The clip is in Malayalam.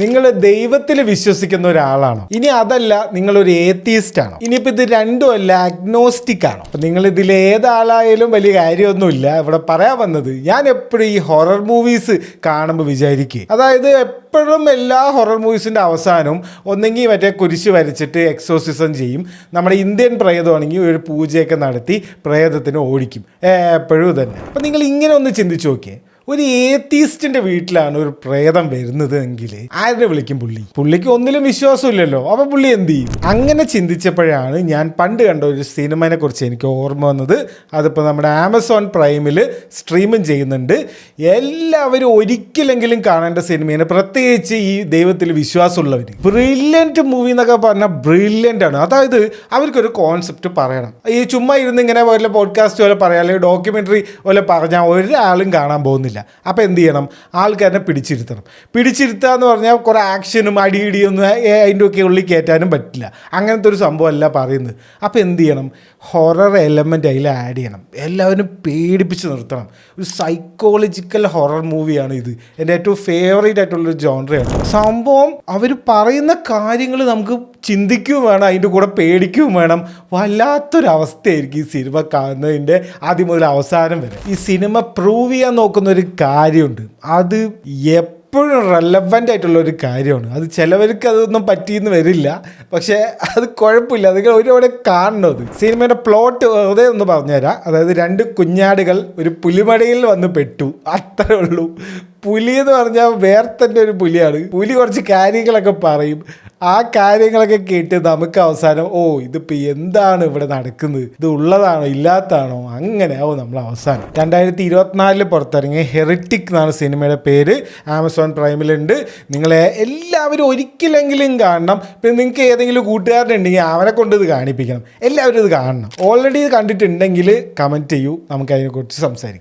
നിങ്ങൾ ദൈവത്തിൽ വിശ്വസിക്കുന്ന ഒരാളാണോ? ഇനി അതല്ല, നിങ്ങളൊരു ഏത്തീസ്റ്റ് ആണോ? ഇനിയിപ്പോൾ ഇത് രണ്ടും അല്ല, അഗ്നോസ്റ്റിക് ആണോ? അപ്പം നിങ്ങൾ ഇതിൽ ഏതാളായാലും വലിയ കാര്യമൊന്നുമില്ല. ഇവിടെ പറയാൻ വന്നത്, ഞാൻ എപ്പോഴും ഈ ഹൊറർ മൂവീസ് കാണുമ്പോൾ വിചാരിക്കുക, അതായത് എപ്പോഴും എല്ലാ ഹൊറർ മൂവീസിൻ്റെ അവസാനവും ഒന്നെങ്കിൽ മറ്റേ കുരിശ് വരച്ചിട്ട് എക്സോസിസം ചെയ്യും. നമ്മുടെ ഇന്ത്യൻ പ്രേതമാണെങ്കിൽ ഒരു പൂജയൊക്കെ നടത്തി പ്രേതത്തിന് ഓടിക്കും. എപ്പോഴും തന്നെ. അപ്പം നിങ്ങൾ ഇങ്ങനെ ഒന്ന് ചിന്തിച്ച് നോക്കിയേ, ഒരു ഏത്തീസ്റ്റിന്റെ വീട്ടിലാണ് ഒരു പ്രേതം വരുന്നത് എങ്കിൽ ആരുടെ വിളിക്കും? പുള്ളിക്ക് ഒന്നിലും വിശ്വാസമില്ലല്ലോ. അപ്പൊ പുള്ളി എന്ത് ചെയ്യും? അങ്ങനെ ചിന്തിച്ചപ്പോഴാണ് ഞാൻ പണ്ട് കണ്ട ഒരു സിനിമയെ കുറിച്ച് എനിക്ക് ഓർമ്മ വന്നത്. അതിപ്പോൾ നമ്മുടെ ആമസോൺ പ്രൈമിൽ സ്ട്രീമിങ് ചെയ്യുന്നുണ്ട്. എല്ലാവരും ഒരിക്കലെങ്കിലും കാണേണ്ട സിനിമയാണ്, പ്രത്യേകിച്ച് ഈ ദൈവത്തിൽ വിശ്വാസമുള്ളവർ. ബ്രില്യൻറ്റ് മൂവി എന്നൊക്കെ പറഞ്ഞാൽ ബ്രില്യൻ്റ് ആണ്. അതായത് അവർക്കൊരു കോൺസെപ്റ്റ് പറയണം. ഈ ചുമ്മാ ഇരുന്ന് ഇങ്ങനെ വല്ല പോഡ്കാസ്റ്റ് പോലെ പറയാം, അല്ലെങ്കിൽ ഡോക്യുമെൻ്ററി പോലെ പറഞ്ഞാൽ ഒരാളും കാണാൻ പോകുന്നില്ല. അപ്പോൾ എന്ത് ചെയ്യണം? ആൾക്കാരെ പിടിച്ചിരുത്തണം. പിടിച്ചിരുത്തുക എന്ന് പറഞ്ഞാൽ കുറേ ആക്ഷനും അടിയിടിയൊന്നും അതിൻ്റെ ഒക്കെ ഉള്ളിൽ കയറ്റാനും പറ്റില്ല. അങ്ങനത്തെ ഒരു സംഭവമല്ല പറയുന്നത്. അപ്പോൾ എന്ത് ചെയ്യണം? ഹൊറർ എലമെൻ്റ് അതിൽ ആഡ് ചെയ്യണം. എല്ലാവരും പേടിപ്പിച്ച് നിർത്തണം. ഒരു സൈക്കോളജിക്കൽ ഹൊറർ മൂവിയാണ് ഇത്. എൻ്റെ ഏറ്റവും ഫേവറേറ്റ് ആയിട്ടുള്ളൊരു ജോൺറയാണ്. സംഭവം അവർ പറയുന്ന കാര്യങ്ങൾ നമുക്ക് ചിന്തിക്കുകയും വേണം, അതിൻ്റെ കൂടെ പേടിക്കുകയും വേണം. വല്ലാത്തൊരവസ്ഥയായിരിക്കും ഈ സിനിമ കാണുന്നതിൻ്റെ ആദ്യം മുതൽ അവസാനം വരെ. ഈ സിനിമ പ്രൂവ് ചെയ്യാൻ നോക്കുന്ന ഒരു കാര്യമുണ്ട്. അത് എപ്പോഴും റെലവൻ്റ് ആയിട്ടുള്ള ഒരു കാര്യമാണ്. അത് ചിലവർക്ക് അതൊന്നും പറ്റിയെന്ന് വരില്ല, പക്ഷേ അത് കുഴപ്പമില്ല. നിങ്ങൾ ഒരുപാട് കാണണത്. സിനിമയുടെ പ്ലോട്ട് വെറുതെ ഒന്ന് പറഞ്ഞുതരാം. അതായത് 2 കുഞ്ഞാടുകൾ ഒരു പുലിമടയിൽ വന്ന് പെട്ടു, അത്രേ ഉള്ളൂ. പുലി എന്ന് പറഞ്ഞാൽ വേറെ തന്നെ ഒരു പുലിയാണ്. പുലി കുറച്ച് കാര്യങ്ങളൊക്കെ പറയും. ആ കാര്യങ്ങളൊക്കെ കേട്ട് നമുക്ക് അവസാനം ഇതിപ്പോൾ എന്താണ് ഇവിടെ നടക്കുന്നത്, ഇത് ഉള്ളതാണോ ഇല്ലാത്തതാണോ, അങ്ങനെ നമ്മൾ അവസാനം 2024 പുറത്തിറങ്ങിയ ഹെറിറ്റിക് എന്നാണ് സിനിമയുടെ പേര്. ആമസോൺ പ്രൈമിലുണ്ട്. നിങ്ങളെ എല്ലാവരും ഒരിക്കലെങ്കിലും കാണണം. ഇപ്പം നിങ്ങൾക്ക് ഏതെങ്കിലും കൂട്ടുകാരനുണ്ടെങ്കിൽ അവരെ കൊണ്ട് ഇത് കാണിപ്പിക്കണം. എല്ലാവരും ഇത് കാണണം. ഓൾറെഡി ഇത് കണ്ടിട്ടുണ്ടെങ്കിൽ കമൻറ്റ് ചെയ്യൂ, നമുക്ക് അതിനെക്കുറിച്ച് സംസാരിക്കാം.